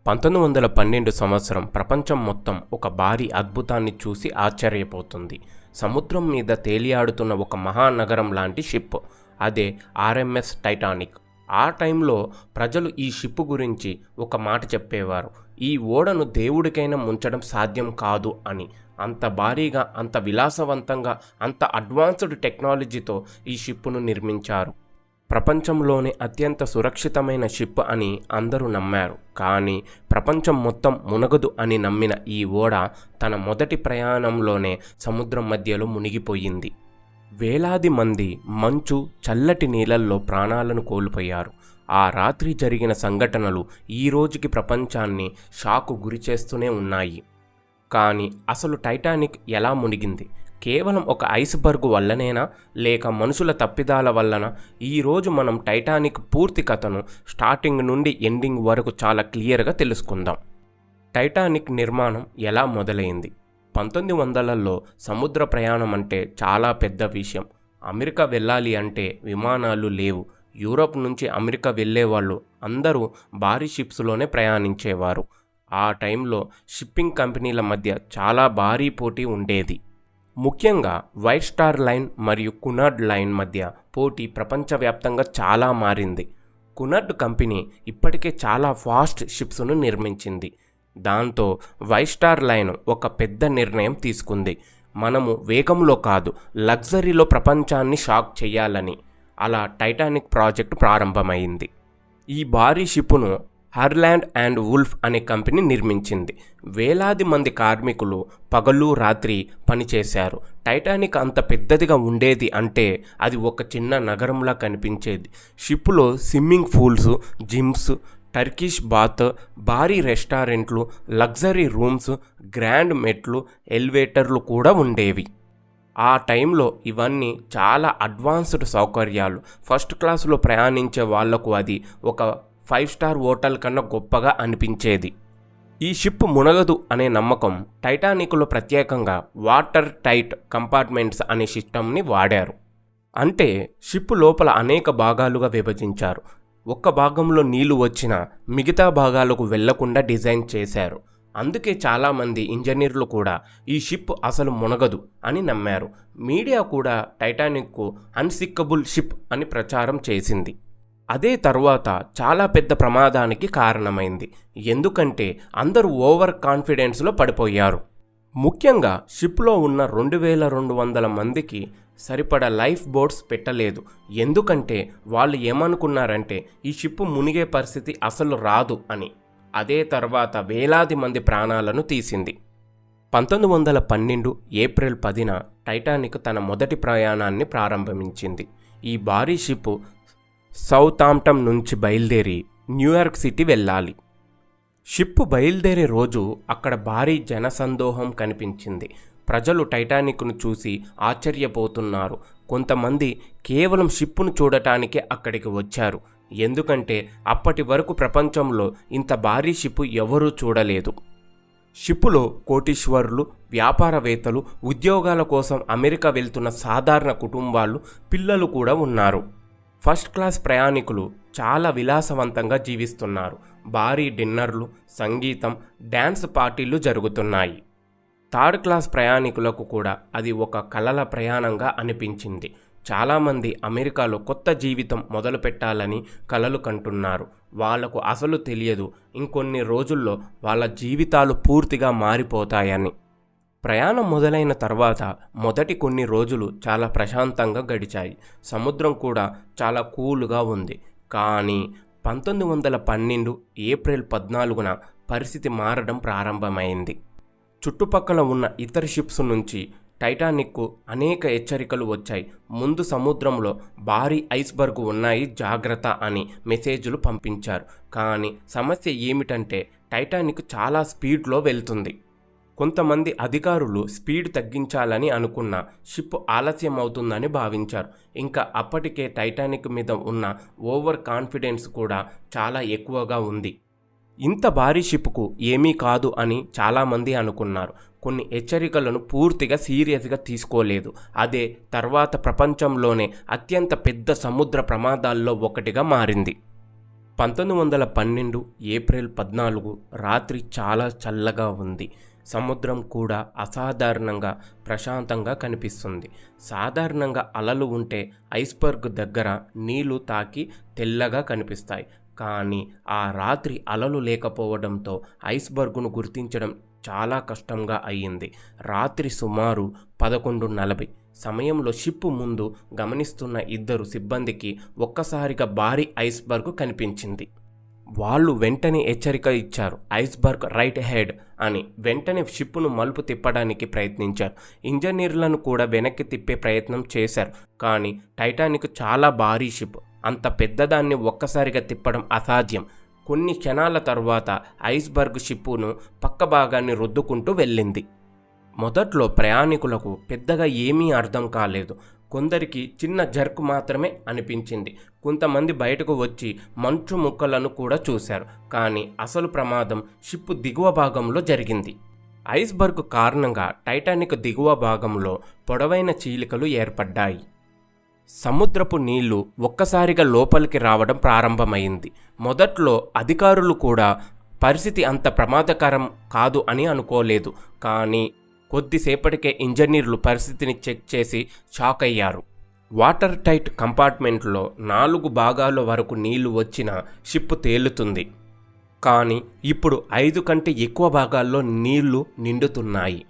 1912 సంవత్సరం ప్రపంచం మొత్తం ఒక భారీ అద్భుతాన్ని చూసి ఆశ్చర్యపోతుంది. సముద్రం మీద తేలియాడుతున్న ఒక మహానగరం లాంటి షిప్, అదే ఆర్ఎంఎస్ టైటానిక్. ఆ టైంలో ప్రజలు ఈ షిప్ గురించి ఒక మాట చెప్పేవారు: ఈ ఓడను దేవుడికైనా ముంచడం సాధ్యం కాదు అని. అంత భారీగా, అంత విలాసవంతంగా, అంత అడ్వాన్స్డ్ టెక్నాలజీతో ఈ షిప్ను నిర్మించారు. ప్రపంచంలోనే అత్యంత సురక్షితమైన షిప్ అని అందరూ నమ్మారు. కానీ ప్రపంచం మొత్తం మునగదు అని నమ్మిన ఈ ఓడ తన మొదటి ప్రయాణంలోనే సముద్రం మధ్యలో మునిగిపోయింది. వేలాది మంది మంచు, చల్లటి నీళ్ళల్లో ప్రాణాలను కోల్పోయారు. ఆ రాత్రి జరిగిన సంఘటనలు ఈ రోజుకి ప్రపంచాన్ని షాకు గురిచేస్తూనే ఉన్నాయి. కానీ అసలు టైటానిక్ ఎలా మునిగింది? కేవలం ఒక ఐస్బర్గ్ వల్లనేనా, లేక మనుషుల తప్పిదాల వల్లనా? ఈరోజు మనం టైటానిక్ పూర్తి కథను స్టార్టింగ్ నుండి ఎండింగ్ వరకు చాలా క్లియర్గా తెలుసుకుందాం. టైటానిక్ నిర్మాణం ఎలా మొదలైంది? 1900లలో సముద్ర ప్రయాణం అంటే చాలా పెద్ద విషయం. అమెరికా వెళ్ళాలి అంటే విమానాలు లేవు. యూరోప్ నుంచి అమెరికా వెళ్ళేవాళ్ళు అందరూ భారీ షిప్స్లోనే ప్రయాణించేవారు. ఆ టైంలో షిప్పింగ్ కంపెనీల మధ్య చాలా భారీ పోటీ ఉండేది. ముఖ్యంగా వైట్ స్టార్ లైన్ మరియు కునార్డ్ లైన్ మధ్య పోటీ ప్రపంచవ్యాప్తంగా చాలా మారింది. కునార్డ్ కంపెనీ ఇప్పటికే చాలా ఫాస్ట్ షిప్స్ను నిర్మించింది. దాంతో వైట్ స్టార్ లైన్ ఒక పెద్ద నిర్ణయం తీసుకుంది: మనము వేగంలో కాదు, లగ్జరీలో ప్రపంచాన్ని షాక్ చేయాలని. అలా టైటానిక్ ప్రాజెక్టు ప్రారంభమైంది. ఈ భారీ షిప్ను హర్లాండ్ అండ్ వుల్ఫ్ అనే కంపెనీ నిర్మించింది. వేలాది మంది కార్మికులు పగలు రాత్రి పనిచేశారు. టైటానిక్ అంత పెద్దదిగా ఉండేది అంటే అది ఒక చిన్న నగరంలా కనిపించేది. షిప్లో swimming pools, gyms, Turkish bath, భారీ రెస్టారెంట్లు, లగ్జరీ రూమ్స్, గ్రాండ్ మెట్లు, ఎలివేటర్లు కూడా ఉండేవి. ఆ టైంలో ఇవన్నీ చాలా అడ్వాన్స్డ్ సౌకర్యాలు. ఫస్ట్ క్లాసులో ప్రయాణించే వాళ్లకు అది ఒక 5 స్టార్ హోటల్ కన్నా గొప్పగా అనిపించేది. ఈ షిప్ మునగదు అనే నమ్మకం టైటానిక్లో ప్రత్యేకంగా వాటర్ టైట్ కంపార్ట్మెంట్స్ అనే సిస్టమ్ని వాడారు. అంటే షిప్ లోపల అనేక భాగాలుగా విభజించారు. ఒక్క భాగంలో నీళ్లు వచ్చినా మిగతా భాగాలకు వెళ్లకుండా డిజైన్ చేశారు. అందుకే చాలామంది ఇంజనీర్లు కూడా ఈ షిప్ అసలు మునగదు అని నమ్మారు. మీడియా కూడా టైటానిక్కు అన్సిక్కబుల్ షిప్ అని ప్రచారం చేసింది. అదే తర్వాత చాలా పెద్ద ప్రమాదానికి కారణమైంది. ఎందుకంటే అందరూ ఓవర్ కాన్ఫిడెన్స్లో పడిపోయారు. ముఖ్యంగా షిప్లో ఉన్న 2200 మందికి సరిపడా లైఫ్ బోట్స్ పెట్టలేదు. ఎందుకంటే వాళ్ళు ఏమనుకున్నారంటే ఈ షిప్ మునిగే పరిస్థితి అసలు రాదు అని. అదే తర్వాత వేలాది మంది ప్రాణాలను తీసింది. 1912 ఏప్రిల్ 10న టైటానిక్ తన మొదటి ప్రయాణాన్ని ప్రారంభించింది. ఈ భారీ షిప్ సౌతాంప్టన్ నుంచి బయలుదేరి న్యూయార్క్ సిటీ వెళ్ళాలి. షిప్ బయలుదేరే రోజు అక్కడ భారీ జనసందోహం కనిపించింది. ప్రజలు టైటానిక్ను చూసి ఆశ్చర్యపోతున్నారు. కొంతమంది కేవలం షిప్ను చూడటానికే అక్కడికి వచ్చారు. ఎందుకంటే అప్పటి వరకు ప్రపంచంలో ఇంత భారీ షిప్ ఎవరూ చూడలేదు. షిప్పులో కోటీశ్వరులు, వ్యాపారవేత్తలు, ఉద్యోగాల కోసం అమెరికా వెళ్తున్న సాధారణ కుటుంబాలు, పిల్లలు కూడా ఉన్నారు. ఫస్ట్ క్లాస్ ప్రయాణికులు చాలా విలాసవంతంగా జీవిస్తున్నారు. భారీ డిన్నర్లు, సంగీతం, డ్యాన్స్ పార్టీలు జరుగుతున్నాయి. థర్డ్ క్లాస్ ప్రయాణికులకు కూడా అది ఒక కలల ప్రయాణంగా అనిపించింది. చాలామంది అమెరికాలో కొత్త జీవితం మొదలు పెట్టాలని కలలు కంటున్నారు. వాళ్లకు అసలు తెలియదు ఇంకొన్ని రోజుల్లో వాళ్ళ జీవితాలు పూర్తిగా మారిపోతాయని. ప్రయాణం మొదలైన తర్వాత మొదటి కొన్ని రోజులు చాలా ప్రశాంతంగా గడిచాయి. సముద్రం కూడా చాలా కూల్గా ఉంది. కానీ 1912 ఏప్రిల్ 14న పరిస్థితి మారడం ప్రారంభమైంది. చుట్టుపక్కల ఉన్న ఇతర షిప్స్ నుంచి టైటానిక్కు అనేక హెచ్చరికలు వచ్చాయి. ముందు సముద్రంలో భారీ ఐస్బర్గ్ ఉన్నాయి, జాగ్రత్త అని మెసేజ్లు పంపించారు. కానీ సమస్య ఏమిటంటే టైటానిక్ చాలా స్పీడ్లో వెళ్తుంది. కొంతమంది అధికారులు స్పీడ్ తగ్గించాలని అనుకున్న షిప్ ఆలస్యం అవుతుందని భావించారు. ఇంకా అప్పటికే టైటానిక్ మీద ఉన్న ఓవర్ కాన్ఫిడెన్స్ కూడా చాలా ఎక్కువగా ఉంది. ఇంత భారీ షిప్కు ఏమీ కాదు అని చాలామంది అనుకున్నారు. కొన్ని హెచ్చరికలను పూర్తిగా సీరియస్గా తీసుకోలేదు. అదే తర్వాత ప్రపంచంలోనే అత్యంత పెద్ద సముద్ర ప్రమాదాల్లో ఒకటిగా మారింది. 1912 ఏప్రిల్ 14 రాత్రి చాలా చల్లగా ఉంది. సముద్రం కూడా అసాధారణంగా ప్రశాంతంగా కనిపిస్తుంది. సాధారణంగా అలలు ఉంటే ఐస్బర్గ్ దగ్గర నీళ్లు తాకి తెల్లగా కనిపిస్తాయి. కానీ ఆ రాత్రి అలలు లేకపోవడంతో ఐస్బర్గ్ను గుర్తించడం చాలా కష్టంగా అయ్యింది. రాత్రి సుమారు 11:40 సమయంలో షిప్ ముందు గమనిస్తున్న ఇద్దరు సిబ్బందికి ఒక్కసారిగా భారీ ఐస్బర్గ్ కనిపించింది. వాళ్ళు వెంటనే హెచ్చరిక ఇచ్చారు, ఐస్బర్గ్ రైట్ హెడ్ అని. వెంటనే షిప్ను మలుపు తిప్పడానికి ప్రయత్నించారు. ఇంజనీర్లను కూడా వెనక్కి తిప్పే ప్రయత్నం చేశారు. కానీ టైటానిక్ చాలా భారీ షిప్, అంత పెద్దదాన్ని ఒక్కసారిగా తిప్పడం అసాధ్యం. కొన్ని క్షణాల తర్వాత ఐస్బర్గ్ షిప్పును పక్క భాగాన్ని రుద్దుకుంటూ వెళ్ళింది. మొదట్లో ప్రయాణికులకు పెద్దగా ఏమీ అర్థం కాలేదు. కొందరికి చిన్న జర్క్ మాత్రమే అనిపించింది. కొంతమంది బయటకు వచ్చి మంచు ముక్కలను కూడా చూశారు. కానీ అసలు ప్రమాదం షిప్ దిగువ భాగంలో జరిగింది. ఐస్బర్గ్ కారణంగా టైటానిక్ దిగువ భాగంలో పొడవైన చీలికలు ఏర్పడ్డాయి. సముద్రపు నీళ్లు ఒక్కసారిగా లోపలికి రావడం ప్రారంభమైంది. మొదట్లో అధికారులు కూడా పరిస్థితి అంత ప్రమాదకరం కాదు అని అనుకోలేదు. కానీ కొద్దిసేపటికే ఇంజనీర్లు పరిస్థితిని చెక్ చేసి షాక్ అయ్యారు. వాటర్ టైట్ కంపార్ట్మెంట్లో 4 భాగాల వరకు నీళ్లు వచ్చినా షిప్ తేలుతుంది. కానీ ఇప్పుడు 5 కంటే ఎక్కువ భాగాల్లో నీళ్లు నిండుతున్నాయి.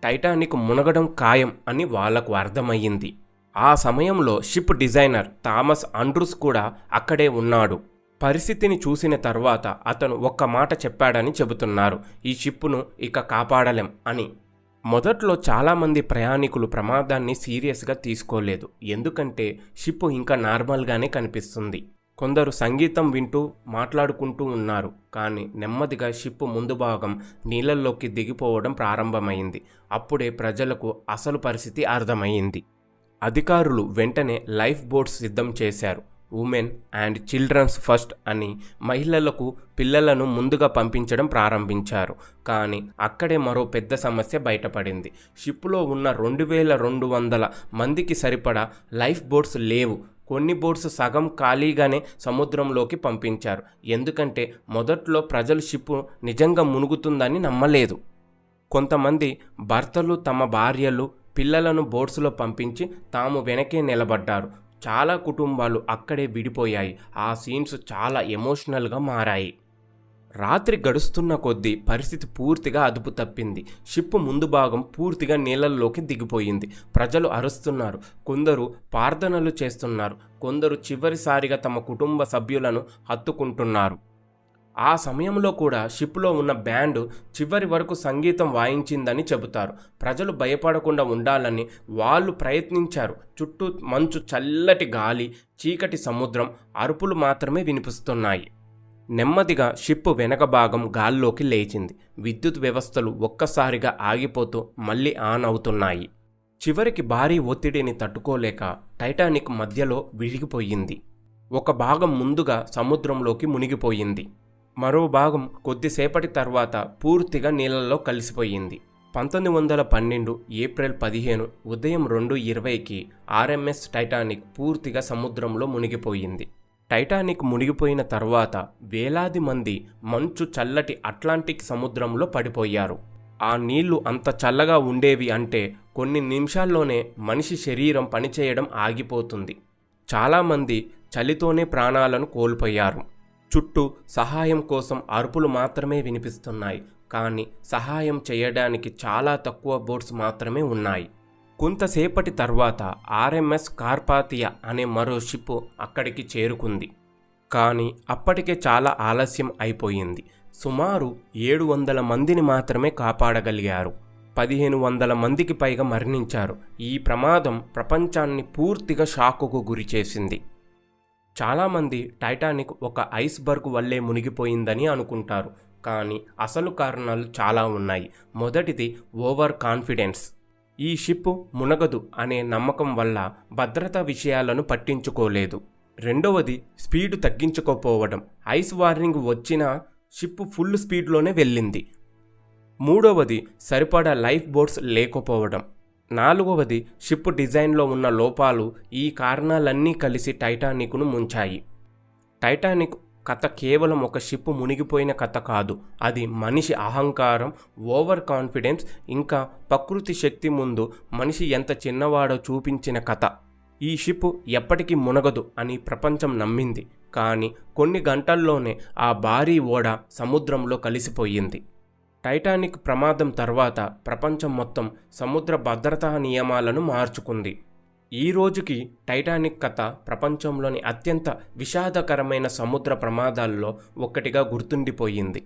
టైటానిక్ మునగడం ఖాయం అని వాళ్లకు అర్థమయ్యింది. ఆ సమయంలో షిప్ డిజైనర్ థామస్ ఆండ్రూస్ కూడా అక్కడే ఉన్నాడు. పరిస్థితిని చూసిన తర్వాత అతను ఒక్క మాట చెప్పాడని చెబుతున్నారు, ఈ షిప్పును ఇక కాపాడలేం అని. మొదట్లో చాలామంది ప్రయాణికులు ప్రమాదాన్ని సీరియస్గా తీసుకోలేదు. ఎందుకంటే షిప్ ఇంకా నార్మల్గానే కనిపిస్తుంది. కొందరు సంగీతం వింటూ మాట్లాడుకుంటూ ఉన్నారు. కానీ నెమ్మదిగా షిప్ ముందు భాగం నీళ్ళల్లోకి దిగిపోవడం ప్రారంభమైంది. అప్పుడే ప్రజలకు అసలు పరిస్థితి అర్థమైంది. అధికారులు వెంటనే లైఫ్ బోట్స్ సిద్ధం చేశారు. ఉమెన్ అండ్ చిల్డ్రన్స్ ఫస్ట్ అని మహిళలకు పిల్లలను ముందుగా పంపించడం ప్రారంభించారు. కానీ అక్కడే మరో పెద్ద సమస్య బయటపడింది. షిప్లో ఉన్న 2200 మందికి సరిపడా లైఫ్ బోట్స్ లేవు. కొన్ని బోట్స్ సగం ఖాళీగానే సముద్రంలోకి పంపించారు. ఎందుకంటే మొదట్లో ప్రజలు షిప్ నిజంగా మునుగుతుందని నమ్మలేదు. కొంతమంది భర్తలు తమ భార్యలు పిల్లలను బోట్స్లో పంపించి తాము వెనకే నిలబడ్డారు. చాలా కుటుంబాలు అక్కడే విడిపోయాయి. ఆ సీన్స్ చాలా ఎమోషనల్గా మారాయి. రాత్రి గడుస్తున్న కొద్దీ పరిస్థితి పూర్తిగా అదుపు తప్పింది. షిప్ ముందు భాగం పూర్తిగా నీళ్ళల్లోకి దిగిపోయింది. ప్రజలు అరుస్తున్నారు, కొందరు ప్రార్థనలు చేస్తున్నారు, కొందరు చివరిసారిగా తమ కుటుంబ సభ్యులను హత్తుకుంటున్నారు. ఆ సమయంలో కూడా షిప్లో ఉన్న బ్యాండ్ చివరి వరకు సంగీతం వాయించిందని చెబుతారు. ప్రజలు భయపడకుండా ఉండాలని వాళ్ళు ప్రయత్నించారు. చుట్టూ మంచు, చల్లటి గాలి, చీకటి సముద్రం, అరుపులు మాత్రమే వినిపిస్తున్నాయి. నెమ్మదిగా షిప్ వెనక భాగం గాల్లోకి లేచింది. విద్యుత్ వ్యవస్థలు ఒక్కసారిగా ఆగిపోతూ మళ్ళీ ఆన్ అవుతున్నాయి. చివరికి భారీ ఒత్తిడిని తట్టుకోలేక టైటానిక్ మధ్యలో విడిగిపోయింది. ఒక భాగం ముందుగా సముద్రంలోకి మునిగిపోయింది. మరో భాగం కొద్దిసేపటి తర్వాత పూర్తిగా నీళ్ళల్లో కలిసిపోయింది. 1912 ఏప్రిల్ 15 ఉదయం 2:20కి ఆర్ఎంఎస్ టైటానిక్ పూర్తిగా సముద్రంలో మునిగిపోయింది. టైటానిక్ మునిగిపోయిన తర్వాత వేలాది మంది మంచు, చల్లటి అట్లాంటిక్ సముద్రంలో పడిపోయారు. ఆ నీళ్లు అంత చల్లగా ఉండేవి అంటే కొన్ని నిమిషాల్లోనే మనిషి శరీరం పనిచేయడం ఆగిపోతుంది. చాలామంది చలితోనే ప్రాణాలను కోల్పోయారు. చుట్టూ సహాయం కోసం అరుపులు మాత్రమే వినిపిస్తున్నాయి. కానీ సహాయం చేయడానికి చాలా తక్కువ బోట్స్ మాత్రమే ఉన్నాయి. కొంతసేపటి తర్వాత ఆర్ఎంఎస్ కార్పాతియా అనే మరో షిప్ అక్కడికి చేరుకుంది. కానీ అప్పటికే చాలా ఆలస్యం అయిపోయింది. సుమారు 700 మందిని మాత్రమే కాపాడగలిగారు. 1500 మందికి పైగా మరణించారు. ఈ ప్రమాదం ప్రపంచాన్ని పూర్తిగా షాకుకు గురిచేసింది. చాలామంది టైటానిక్ ఒక ఐస్బర్గ్ వల్లే మునిగిపోయిందని అనుకుంటారు. కానీ అసలు కారణాలు చాలా ఉన్నాయి. మొదటిది ఓవర్ కాన్ఫిడెన్స్. ఈ షిప్ మునగదు అనే నమ్మకం వల్ల భద్రతా విషయాలను పట్టించుకోలేదు. రెండవది స్పీడ్ తగ్గించుకోపోవడం. ఐస్ వార్నింగ్ వచ్చినా షిప్ ఫుల్ స్పీడ్లోనే వెళ్ళింది. మూడవది సరిపడా లైఫ్ బోట్స్ లేకపోవడం. నాలుగవది షిప్ డిజైన్లో ఉన్న లోపాలు. ఈ కారణాలన్నీ కలిసి టైటానిక్ను ముంచాయి. టైటానిక్ కథ కేవలం ఒక షిప్ మునిగిపోయిన కథ కాదు, అది మనిషి అహంకారం, ఓవర్ కాన్ఫిడెన్స్, ఇంకా ప్రకృతి శక్తి ముందు మనిషి ఎంత చిన్నవాడో చూపించిన కథ. ఈ షిప్ ఎప్పటికీ మునగదు అని ప్రపంచం నమ్మింది, కానీ కొన్ని గంటల్లోనే ఆ భారీ ఓడ సముద్రంలో కలిసిపోయింది. టైటానిక్ ప్రమాదం తర్వాత ప్రపంచం మొత్తం సముద్ర భద్రతా నియమాలను మార్చుకుంది. ఈ రోజుకి టైటానిక్ కథ ప్రపంచంలోని అత్యంత విషాదకరమైన సముద్ర ప్రమాదాల్లో ఒక్కటిగా గుర్తుండిపోయింది.